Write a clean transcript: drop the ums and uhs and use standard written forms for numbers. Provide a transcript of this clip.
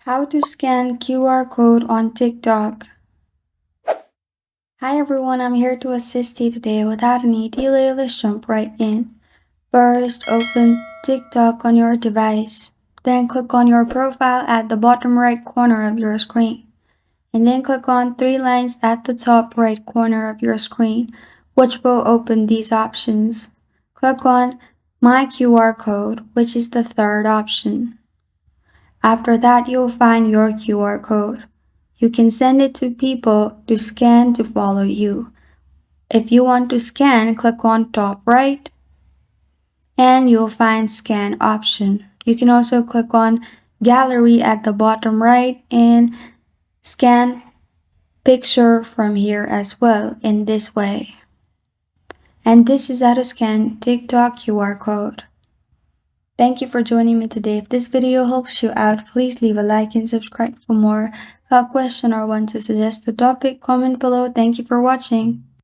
How to scan QR code on TikTok. Hi everyone, I'm here to assist you today. Without any delay, let's jump right in. First, open TikTok on your device. Then click on your profile at the bottom right corner of your screen. And then click on three lines at the top right corner of your screen, which will open these options. Click on My QR code, which is the third option. After that, you'll find your QR code. You can send it to people to scan to follow you. If you want to scan, click on top right and you'll find scan option. You can also click on gallery at the bottom right and scan picture from here as well in this way. And this is how to scan TikTok QR code. Thank you for joining me today. If this video helps you out, please leave a like and subscribe for more. A question or want to suggest a topic, comment below. Thank you for watching.